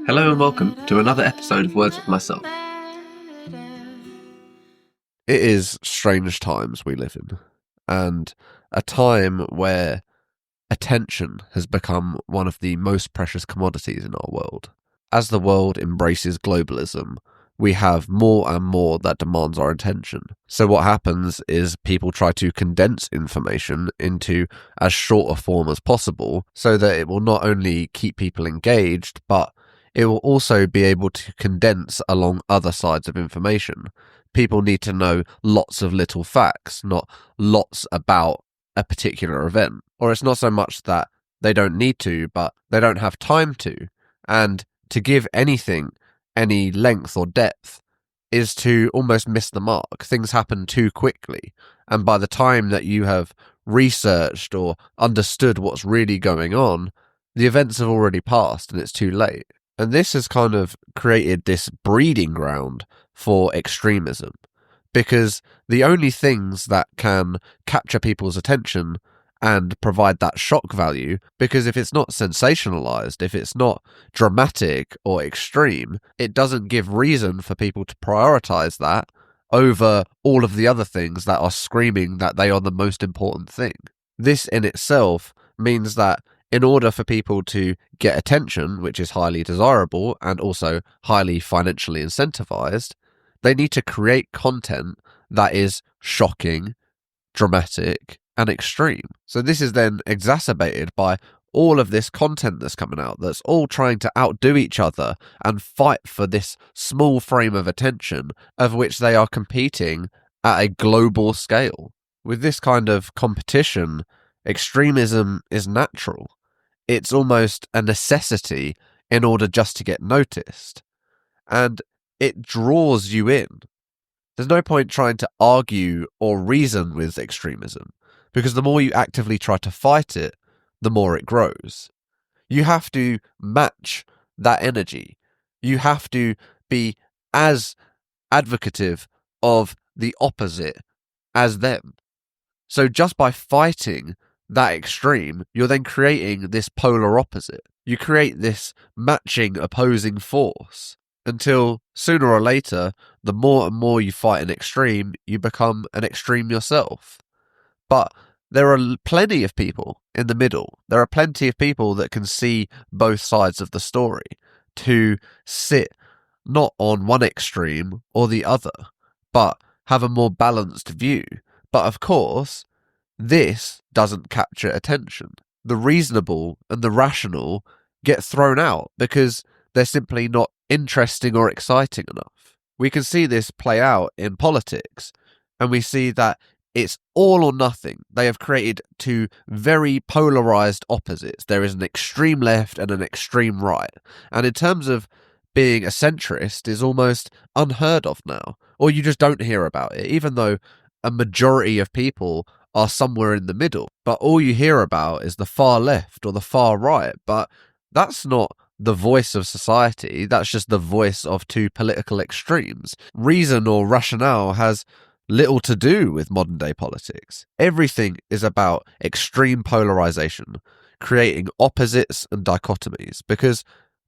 Hello and welcome to another episode of Words with Myself. It is strange times we live in, and a time where attention has become one of the most precious commodities in our world. As the world embraces globalism, we have more and more that demands our attention. So what happens is people try to condense information into as short a form as possible so that it will not only keep people engaged, but it will also be able to condense along other sides of information. People need to know lots of little facts, not lots about a particular event. Or it's not so much that they don't need to, but they don't have time to. And to give anything any length or depth is to almost miss the mark. Things happen too quickly. And by the time that you have researched or understood what's really going on, the events have already passed and it's too late. And this has kind of created this breeding ground for extremism, because the only things that can capture people's attention and provide that shock value, because if it's not sensationalized, if it's not dramatic or extreme, it doesn't give reason for people to prioritize that over all of the other things that are screaming that they are the most important thing. This in itself means that in order for people to get attention, which is highly desirable and also highly financially incentivized, they need to create content that is shocking, dramatic, and extreme. So this is then exacerbated by all of this content that's coming out that's all trying to outdo each other and fight for this small frame of attention of which they are competing at a global scale. With this kind of competition, extremism is natural. It's almost a necessity in order just to get noticed. And it draws you in. There's no point trying to argue or reason with extremism, because the more you actively try to fight it, the more it grows. You have to match that energy. You have to be as advocative of the opposite as them. So just by fighting that extreme, you're then creating this polar opposite. You create this matching opposing force until sooner or later, the more and more you fight an extreme, you become an extreme yourself. But there are plenty of people in the middle. There are plenty of people that can see both sides of the story, to sit not on one extreme or the other, but have a more balanced view. But of course, this doesn't capture attention. The reasonable and the rational get thrown out because they're simply not interesting or exciting enough. We can see this play out in politics, and we see that it's all or nothing. They have created two very polarized opposites. There is an extreme left and an extreme right. And in terms of being a centrist is almost unheard of now, or you just don't hear about it, even though a majority of people are somewhere in the middle. But all you hear about is the far left or the far right. But that's not the voice of society. That's just the voice of two political extremes. Reason or rationale has little to do with modern day politics. Everything is about extreme polarization, creating opposites and dichotomies because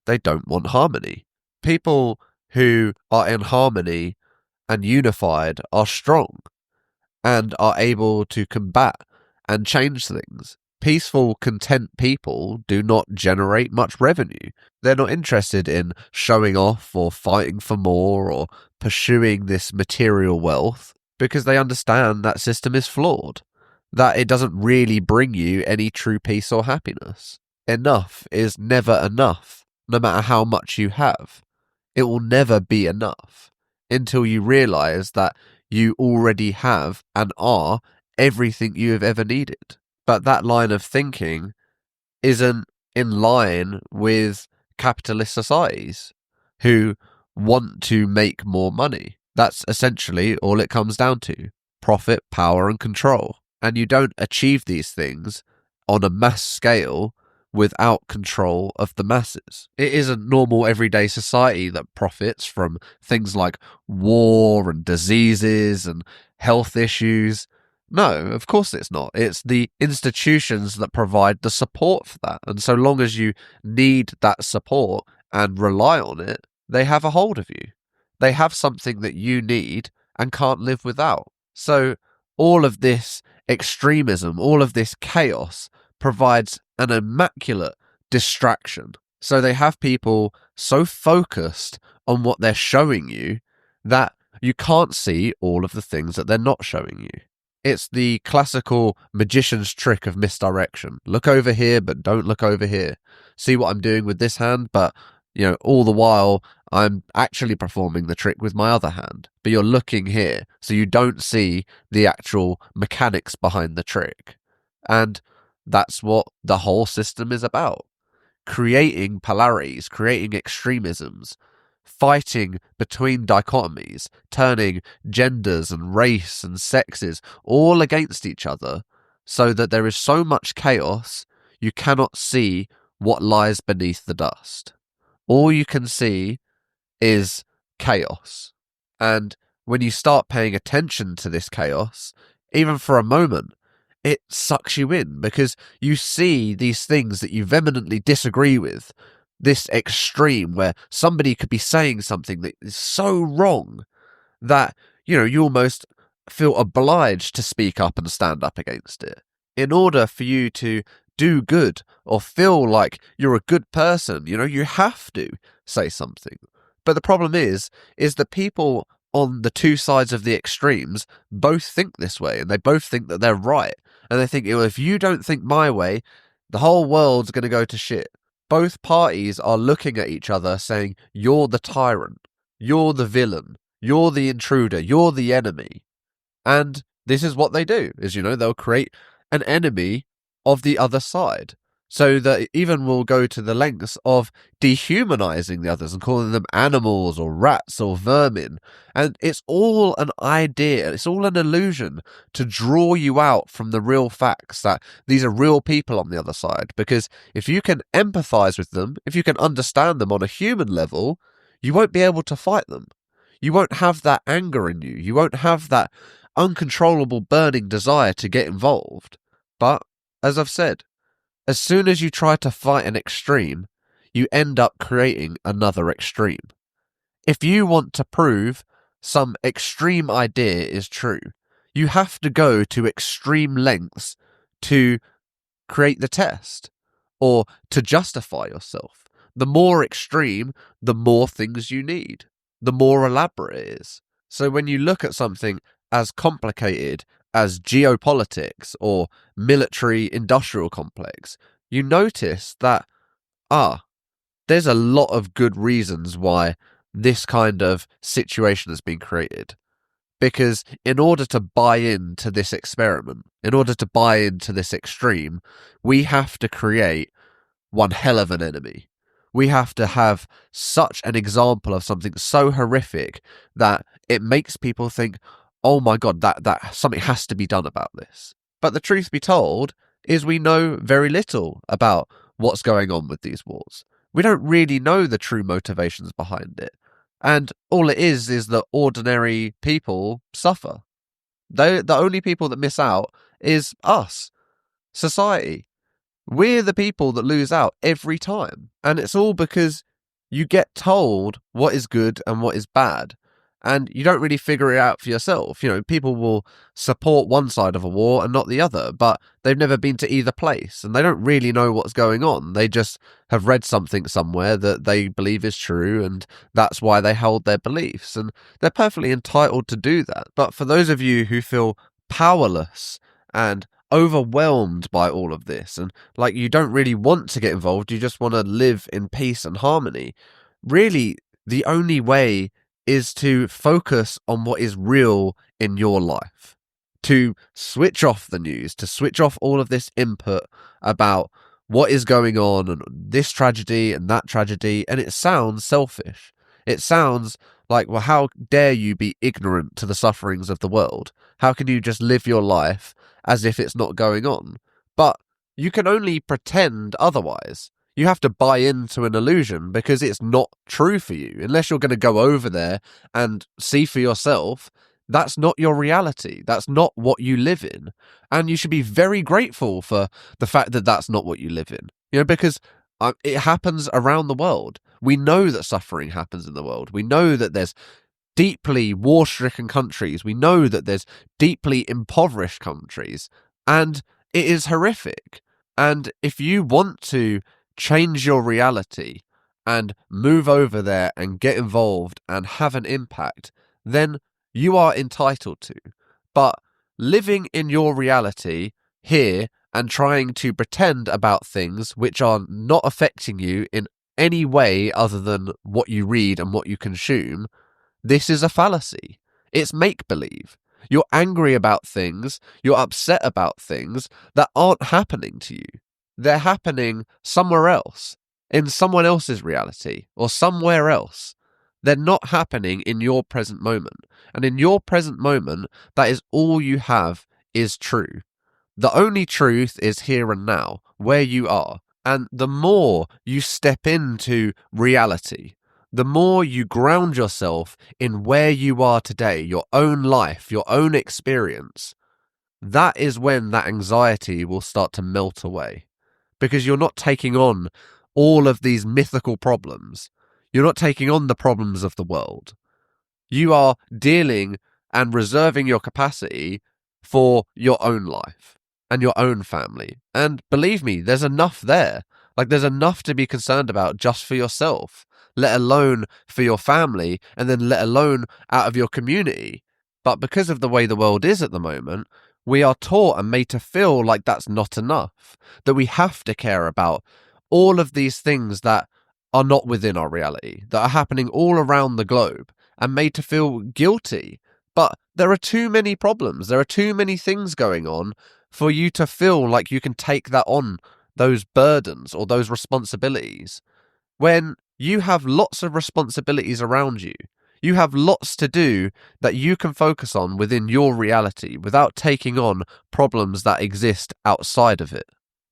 they don't want harmony. People who are in harmony and unified are strong and are able to combat and change things. Peaceful, content people do not generate much revenue. They're not interested in showing off or fighting for more or pursuing this material wealth because they understand that system is flawed, that it doesn't really bring you any true peace or happiness. Enough is never enough, no matter how much you have. It will never be enough until you realize that you already have and are everything you have ever needed. But that line of thinking isn't in line with capitalist societies who want to make more money. That's essentially all it comes down to: profit, power, and control. And you don't achieve these things on a mass scale without control of the masses. It is a normal everyday society that profits from things like war and diseases and health issues. No, of course it's not. It's the institutions that provide the support for that. And so long as you need that support and rely on it, they have a hold of you. They have something that you need and can't live without. So all of this extremism, all of this chaos provides an immaculate distraction. So they have people so focused on what they're showing you that you can't see all of the things that they're not showing you. It's the classical magician's trick of misdirection. Look over here, but don't look over here. See what I'm doing with this hand, but all the while I'm actually performing the trick with my other hand. But you're looking here, so you don't see the actual mechanics behind the trick. And that's what the whole system is about. Creating polarities, creating extremisms, fighting between dichotomies, turning genders and race and sexes all against each other so that there is so much chaos you cannot see what lies beneath the dust. All you can see is chaos. And when you start paying attention to this chaos, even for a moment, it sucks you in because you see these things that you vehemently disagree with. This extreme where somebody could be saying something that is so wrong that, you almost feel obliged to speak up and stand up against it. In order for you to do good or feel like you're a good person, you have to say something. But the problem is that people on the two sides of the extremes both think this way, and they both think that they're right. And they think, if you don't think my way, the whole world's going to go to shit. Both parties are looking at each other saying, you're the tyrant, you're the villain, you're the intruder, you're the enemy. And this is what they do, is, they'll create an enemy of the other side. So that even will go to the lengths of dehumanizing the others and calling them animals or rats or vermin. And it's all an idea, it's all an illusion to draw you out from the real facts that these are real people on the other side. Because if you can empathize with them, if you can understand them on a human level, you won't be able to fight them. You won't have that anger in you. You won't have that uncontrollable burning desire to get involved. But, as I've said, as soon as you try to fight an extreme, you end up creating another extreme. If you want to prove some extreme idea is true, you have to go to extreme lengths to create the test or to justify yourself. The more extreme, the more things you need, the more elaborate it is. So when you look at something as complicated as geopolitics or military industrial complex, you notice that, there's a lot of good reasons why this kind of situation has been created. Because in order to buy into this experiment, in order to buy into this extreme, we have to create one hell of an enemy. We have to have such an example of something so horrific that it makes people think, oh my God, that something has to be done about this. But the truth be told is we know very little about what's going on with these wars. We don't really know the true motivations behind it. And all it is that ordinary people suffer. The only people that miss out is us, society. We're the people that lose out every time. And it's all because you get told what is good and what is bad. And you don't really figure it out for yourself. People will support one side of a war and not the other, but they've never been to either place and they don't really know what's going on. They just have read something somewhere that they believe is true, and that's why they hold their beliefs. And they're perfectly entitled to do that. But for those of you who feel powerless and overwhelmed by all of this, and like you don't really want to get involved, you just want to live in peace and harmony, really the only way is to focus on what is real in your life, to switch off the news, to switch off all of this input about what is going on and this tragedy and that tragedy. And it sounds selfish. It sounds like, well, how dare you be ignorant to the sufferings of the world? How can you just live your life as if it's not going on? But you can only pretend otherwise. You have to buy into an illusion because it's not true for you. Unless you're going to go over there and see for yourself, that's not your reality. That's not what you live in. And you should be very grateful for the fact that that's not what you live in. Because It happens around the world. We know that suffering happens in the world. We know that there's deeply war-stricken countries. We know that there's deeply impoverished countries, and it is horrific. And if you want to change your reality and move over there and get involved and have an impact, then you are entitled to. But living in your reality here and trying to pretend about things which are not affecting you in any way other than what you read and what you consume, this is a fallacy. It's make-believe. You're angry about things, you're upset about things that aren't happening to you. They're happening somewhere else, in someone else's reality, or somewhere else. They're not happening in your present moment. And in your present moment, that is all you have is true. The only truth is here and now, where you are. And the more you step into reality, the more you ground yourself in where you are today, your own life, your own experience, that is when that anxiety will start to melt away. Because you're not taking on all of these mythical problems. You're not taking on the problems of the world. You are dealing and reserving your capacity for your own life and your own family. And believe me, there's enough there. Like, there's enough to be concerned about just for yourself, let alone for your family, and then let alone out of your community. But because of the way the world is at the moment, we are taught and made to feel like that's not enough, that we have to care about all of these things that are not within our reality, that are happening all around the globe, and made to feel guilty. But there are too many problems. There are too many things going on for you to feel like you can take that on, those burdens or those responsibilities, when you have lots of responsibilities around you. You have lots to do that you can focus on within your reality without taking on problems that exist outside of it.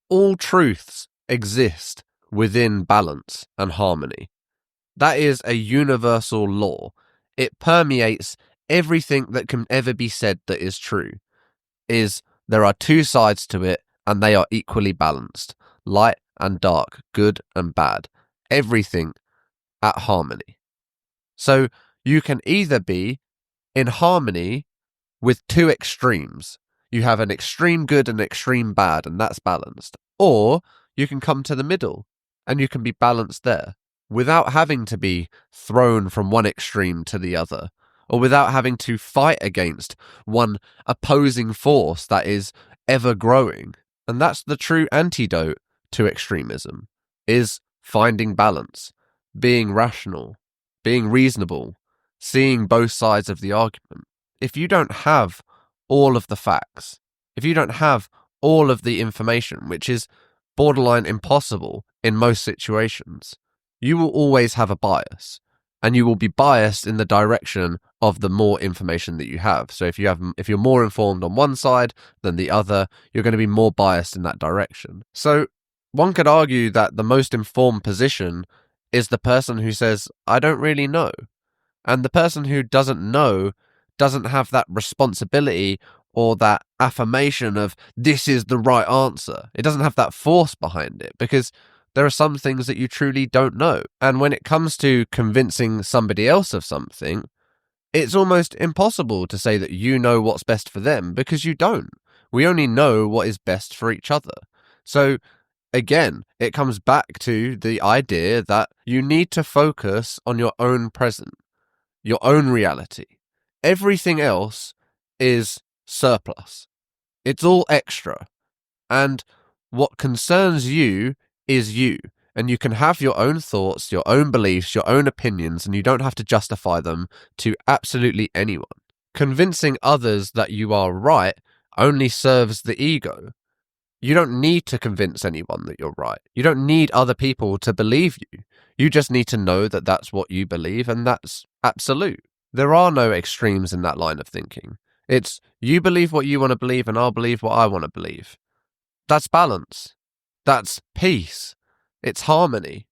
All truths exist within balance and harmony. That is a universal law. It permeates everything that can ever be said that is true. There are two sides to it, and they are equally balanced. Light and dark, good and bad. Everything at harmony. So you can either be in harmony with two extremes. You have an extreme good and extreme bad, and that's balanced. Or you can come to the middle, and you can be balanced there, without having to be thrown from one extreme to the other, or without having to fight against one opposing force that is ever growing. And that's the true antidote to extremism, is finding balance, being rational, being reasonable, seeing both sides of the argument. If you don't have all of the facts, if you don't have all of the information, which is borderline impossible in most situations, you will always have a bias, and you will be biased in the direction of the more information that you have. So if you're more informed on one side than the other, you're going to be more biased in that direction. So one could argue that the most informed position is the person who says, I don't really know. And the person who doesn't know doesn't have that responsibility or that affirmation of this is the right answer. It doesn't have that force behind it, because there are some things that you truly don't know. And when it comes to convincing somebody else of something, it's almost impossible to say that you know what's best for them, because you don't. We only know what is best for each other. So again, it comes back to the idea that you need to focus on your own present, your own reality. Everything else is surplus. It's all extra. And what concerns you is you. And you can have your own thoughts, your own beliefs, your own opinions, and you don't have to justify them to absolutely anyone. Convincing others that you are right only serves the ego. You don't need to convince anyone that you're right. You don't need other people to believe you. You just need to know that that's what you believe, and that's absolute. There are no extremes in that line of thinking. It's you believe what you want to believe, and I'll believe what I want to believe. That's balance. That's peace. It's harmony.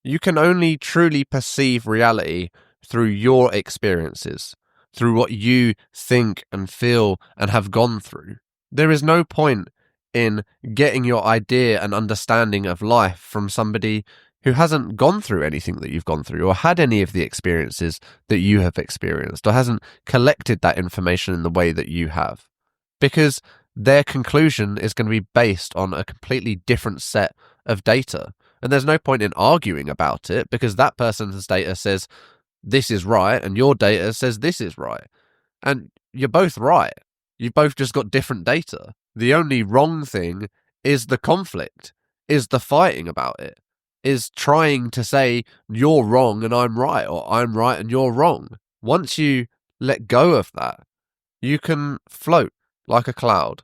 You can only truly perceive reality through your experiences, through what you think and feel and have gone through. There is no point in getting your idea and understanding of life from somebody who hasn't gone through anything that you've gone through, or had any of the experiences that you have experienced, or hasn't collected that information in the way that you have. Because their conclusion is going to be based on a completely different set of data. And there's no point in arguing about it, because that person's data says this is right and your data says this is right. And you're both right. You've both just got different data. The only wrong thing is the conflict, is the fighting about it, is trying to say you're wrong and I'm right, or I'm right and you're wrong. Once you let go of that, you can float like a cloud.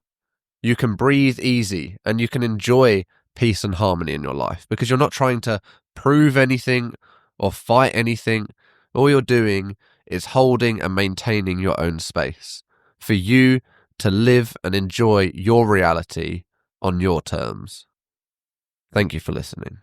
You can breathe easy and you can enjoy peace and harmony in your life, because you're not trying to prove anything or fight anything. All you're doing is holding and maintaining your own space for you to live and enjoy your reality on your terms. Thank you for listening.